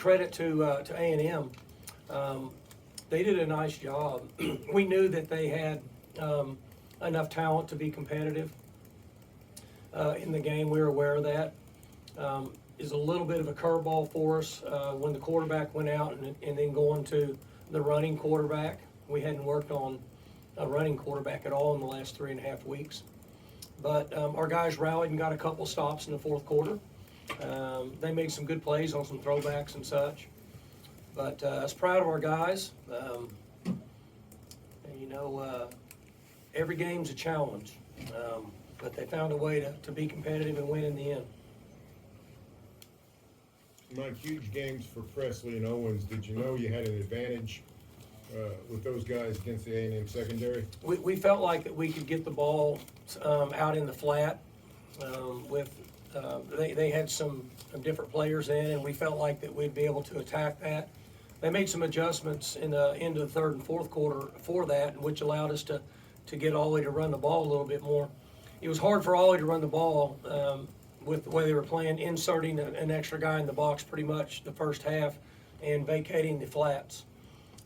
credit to A&M. They did a nice job. We knew that they had enough talent to be competitive in the game. We were aware of that. Is a little bit of a curveball for us when the quarterback went out and then going to the running quarterback. We hadn't worked on a running quarterback at all in the last 3.5 weeks. But our guys rallied and got a couple stops in the fourth quarter. They made some good plays on some throwbacks and such. But I was proud of our guys. Every game's a challenge. But they found a way to be competitive and win in the end. Mike, huge games for Presley and Owens. Did you know you had an advantage with those guys against the A&M secondary? We felt like that we could get the ball out in the flat. They had some different players in, and we felt like that we'd be able to attack that. They made some adjustments in the end of the third and fourth quarter for that, which allowed us to get Ollie to run the ball a little bit more. It was hard for Ollie to run the ball with the way they were playing, inserting an extra guy in the box pretty much the first half and vacating the flats.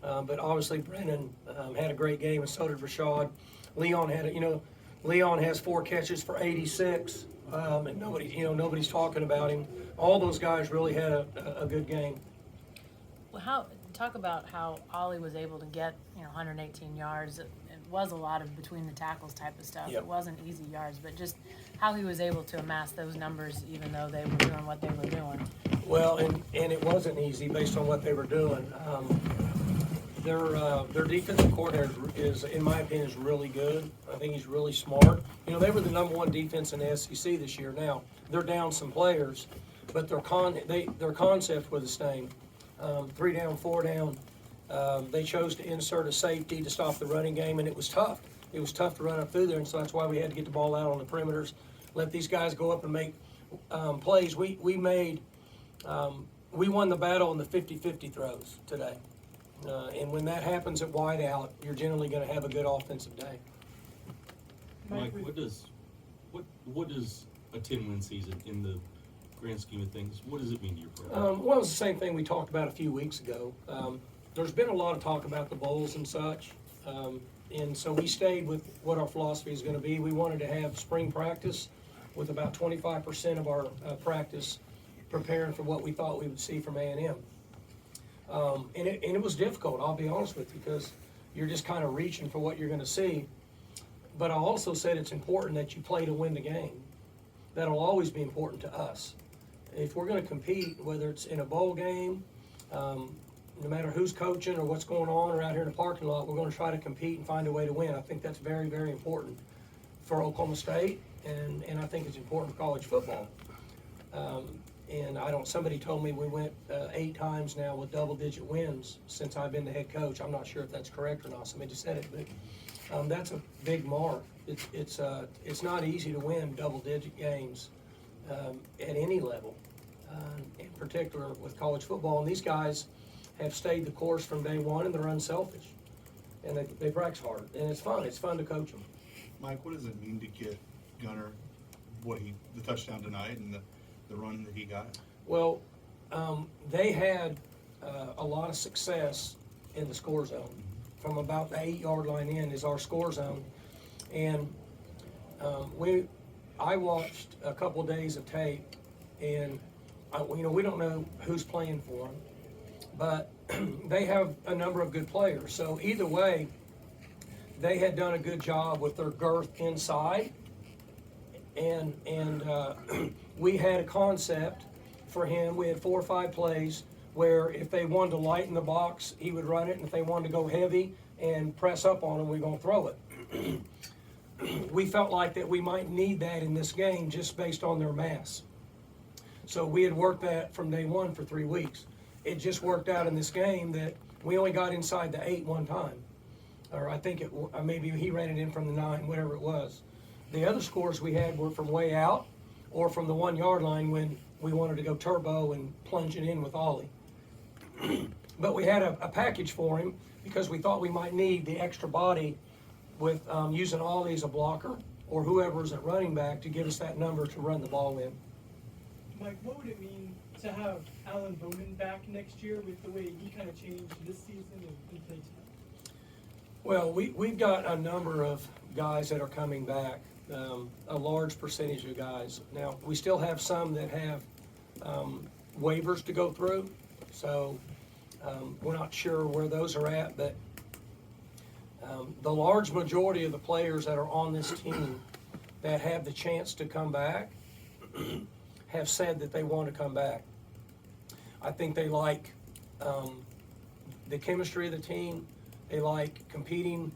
But obviously Brennan had a great game, and so did Rashad. Leon has 4 catches for 86, and nobody's talking about him. All those guys really had a good game. Well, talk about how Ollie was able to get 118 yards. It was a lot of between the tackles type of stuff. Yep. It wasn't easy yards, but just how he was able to amass those numbers even though they were doing what they were doing. Well, and it wasn't easy based on what they were doing. Their defensive coordinator is, in my opinion, is really good. I think he's really smart. They were the #1 defense in the SEC this year. Now they're down some players, but their concept was the same. 3 down, 4 down. They chose to insert a safety to stop the running game, and it was tough. It was tough to run up through there, and so that's why we had to get the ball out on the perimeters, let these guys go up and make plays. We won the battle in the 50-50 throws today. And when that happens at wide out, you're generally going to have a good offensive day. Mike, what does a 10-win season in the grand scheme of things, what does it mean to your program? Well, it's the same thing we talked about a few weeks ago. There's been a lot of talk about the bowls and such, and so we stayed with what our philosophy is going to be. We wanted to have spring practice with about 25% of our practice preparing for what we thought we would see from A&M. And it was difficult, I'll be honest with you, because you're just kind of reaching for what you're going to see. But I also said it's important that you play to win the game. That'll always be important to us. If we're going to compete, whether it's in a bowl game, no matter who's coaching or what's going on or out here in the parking lot, we're going to try to compete and find a way to win. I think that's very, very important for Oklahoma State, and I think it's important for college football. And somebody told me we went 8 times now with double-digit wins since I've been the head coach. I'm not sure if that's correct or not. Somebody just said it, but that's a big mark. It's not easy to win double-digit games at any level, in particular with college football. And these guys have stayed the course from day one, and they're unselfish, and they practice hard, and it's fun. It's fun to coach them. Mike, what does it mean to get Gunner the touchdown tonight and the run that he got? Well, they had a lot of success in the score zone. From about the 8-yard line in is our score zone, and I watched a couple of days of tape, and we don't know who's playing for them, but they have a number of good players. So either way, they had done a good job with their girth inside, and we had a concept for him. We had 4 or 5 plays where if they wanted to lighten the box, he would run it, and if they wanted to go heavy and press up on him, we're going to throw it. We felt like that we might need that in this game just based on their mass. So we had worked that from day one for 3 weeks. It just worked out in this game that we only got inside the 8 one time. Or I think maybe he ran it in from the 9, whatever it was. The other scores we had were from way out or from the 1-yard line when we wanted to go turbo and plunge it in with Ollie. But we had a package for him because we thought we might need the extra body with using Ollie as a blocker or whoever's at running back to give us that number to run the ball in. Mike, what would it mean to have Alan Bowman back next year with the way he kind of changed this season and played tonight? Well, we've got a number of guys that are coming back, a large percentage of guys. Now, we still have some that have waivers to go through, so we're not sure where those are at, but the large majority of the players that are on this team that have the chance to come back have said that they want to come back. I think they like the chemistry of the team. They like competing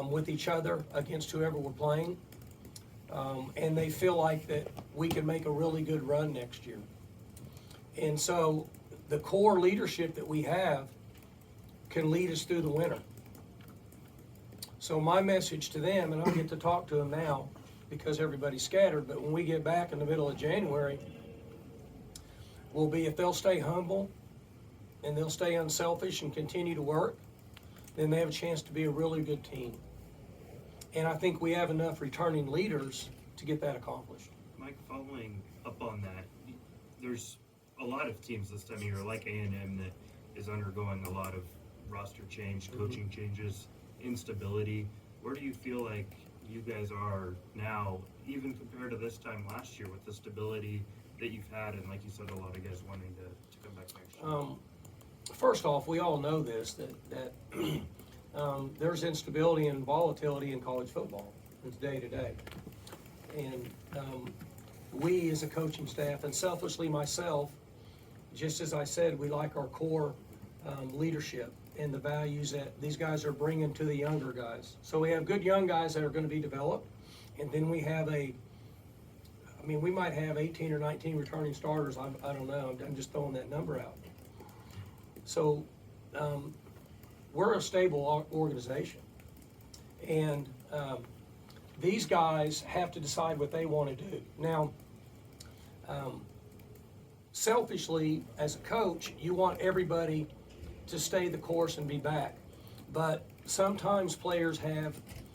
with each other against whoever we're playing. And they feel like that we can make a really good run next year. And so the core leadership that we have can lead us through the winter. So my message to them, and I'll get to talk to them now because everybody's scattered, but when we get back in the middle of January, will be if they'll stay humble and they'll stay unselfish and continue to work, then they have a chance to be a really good team. And I think we have enough returning leaders to get that accomplished. Mike, following up on that, there's a lot of teams this time of year, like A&M, that is undergoing a lot of roster change, coaching changes, instability. Where do you feel like you guys are now, even compared to this time last year, with the stability that you've had, and like you said, a lot of guys wanting to come back next year? First off, we all know this, that there's instability and volatility in college football. It's day to day. And we as a coaching staff, and selfishly myself, just as I said, we like our core leadership and the values that these guys are bringing to the younger guys. So we have good young guys that are going to be developed, and then we have we might have 18 or 19 returning starters. I don't know. I'm just throwing that number out. So we're a stable organization, and these guys have to decide what they want to do. Now, selfishly, as a coach, you want everybody to stay the course and be back. But sometimes players have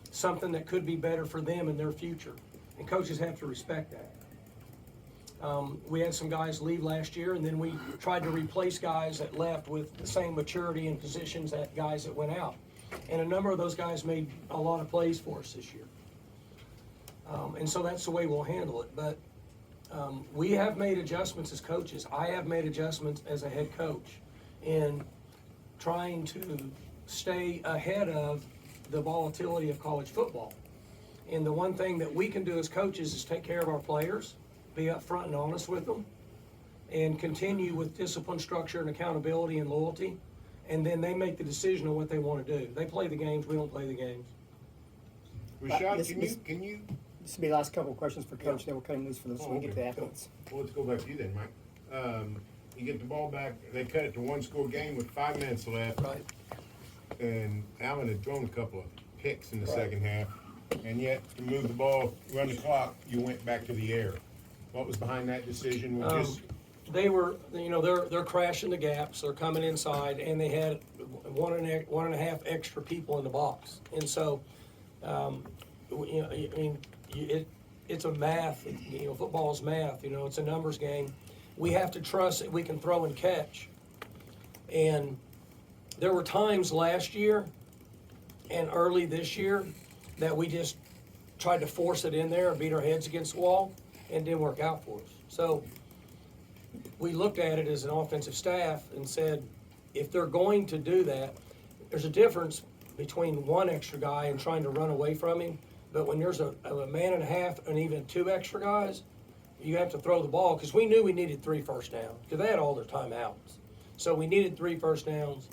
something that could be better for them in their future, and coaches have to respect that. We had some guys leave last year, and then we tried to replace guys that left with the same maturity and positions that guys that went out. And a number of those guys made a lot of plays for us this year. And so that's the way we'll handle it. But we have made adjustments as coaches. I have made adjustments as a head coach in trying to stay ahead of the volatility of college football. And the one thing that we can do as coaches is take care of our players, be upfront and honest with them, and continue with discipline, structure, and accountability and loyalty. And then they make the decision on what they want to do. They play the games, we don't play the games. Rashad, can you? This will be the last couple of questions for Coach, then we'll cut him loose for this, so we can get to the athletes. Well, let's go back to you then, Mike. You get the ball back, they cut it to one-score game with 5 minutes left. Right. And Allen had thrown a couple of picks in the second half, and yet to move the ball, run the clock, you went back to the air. What was behind that decision? They were, they're crashing the gaps, they're coming inside, and they had one and a half extra people in the box. And so, it's a math, football is math, it's a numbers game. We have to trust that we can throw and catch. And there were times last year and early this year that we just tried to force it in there and beat our heads against the wall, and didn't work out for us. So we looked at it as an offensive staff and said, if they're going to do that, there's a difference between one extra guy and trying to run away from him. But when there's a man and a half and even 2 extra guys, you have to throw the ball, because we knew we needed 3 first downs, because they had all their timeouts. So we needed 3 first downs.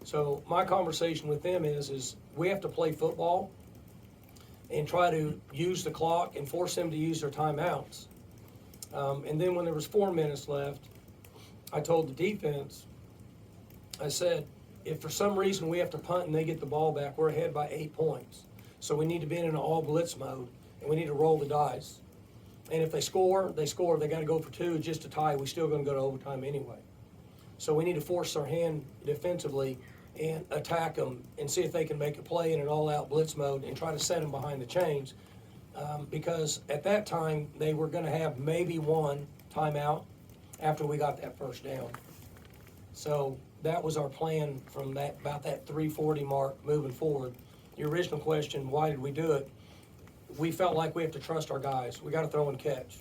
So my conversation with them is we have to play football and try to use the clock and force them to use their timeouts. And then when there was 4 minutes left, I told the defense, I said, if for some reason we have to punt and they get the ball back, we're ahead by 8 points. So we need to be in an all blitz mode, and we need to roll the dice. And if they score, they score. They got to go for 2 just to tie. We're still going to go to overtime anyway. So we need to force their hand defensively and attack them and see if they can make a play in an all-out blitz mode and try to set them behind the chains. Because at that time, they were going to have maybe 1 timeout, after we got that first down. So that was our plan from about that 340 mark moving forward. Your original question, why did we do it? We felt like we have to trust our guys. We got to throw and catch.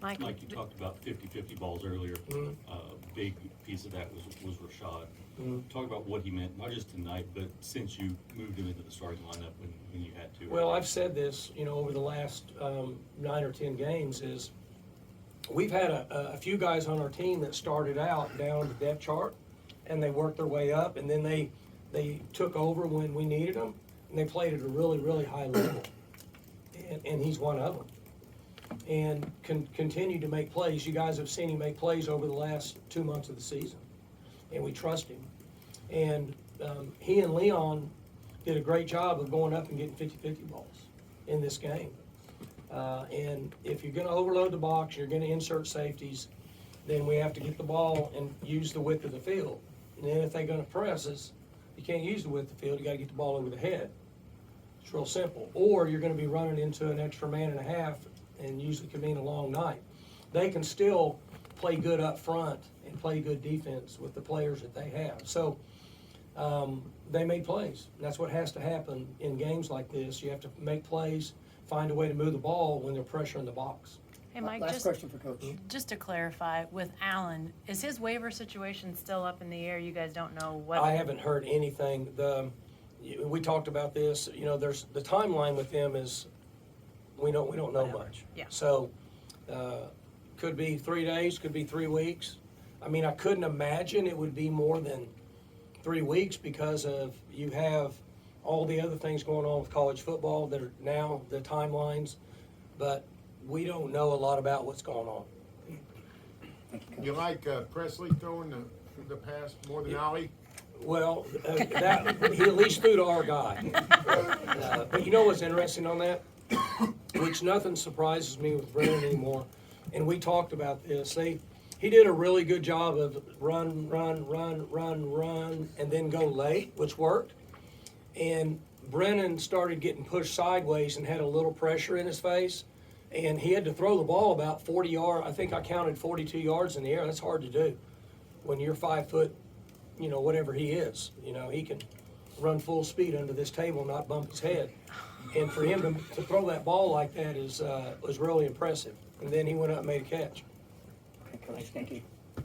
Mike, Mike, you talked about 50-50 balls earlier. Mhm. Big piece of that was Rashad. Mhm. Talk about what he meant, not just tonight, but since you moved him into the starting lineup when you had to. Well, I've said this, over the last 9 or 10 games is we've had a few guys on our team that started out down the depth chart, and they worked their way up, and then they took over when we needed them, and they played at a really, really high level. And he's one of them. And continue to make plays. You guys have seen him make plays over the last 2 months of the season, and we trust him. And he and Leon did a great job of going up and getting 50-50 balls in this game. And if you're going to overload the box, you're going to insert safeties, then we have to get the ball and use the width of the field. And then if they're going to press us, you can't use the width of the field. You got to get the ball over the head. It's real simple. Or you're going to be running into an extra man and a half, and usually can mean a long night. They can still play good up front and play good defense with the players that they have. So they made plays. And that's what has to happen in games like this. You have to make plays, find a way to move the ball when they're pressuring the box. hey, Mike, Last question for Coach. just to clarify, with Allen, is his waiver situation still up in the air? You guys don't know what? I haven't heard anything. We talked about this. There's the timeline with them is we don't know Whatever. much. Yeah. So could be 3 days, could be 3 weeks. I mean, I couldn't imagine it would be more than 3 weeks because you have all the other things going on with college football that are now the timelines, but we don't know a lot about what's going on. You like Presley throwing the pass more than Ollie? Well, that he at least threw to our guy. But you know what's interesting on that? Which nothing surprises me with Brennan anymore. And we talked about this. He did a really good job of run, and then go late, which worked. And Brennan started getting pushed sideways and had a little pressure in his face. And he had to throw the ball about 40 yards. I think I counted 42 yards in the air. That's hard to do when you're 5 foot, whatever he is. He can run full speed under this table and not bump his head. And for him to throw that ball like that was really impressive. And then he went up and made a catch. Okay, Coach, thank you.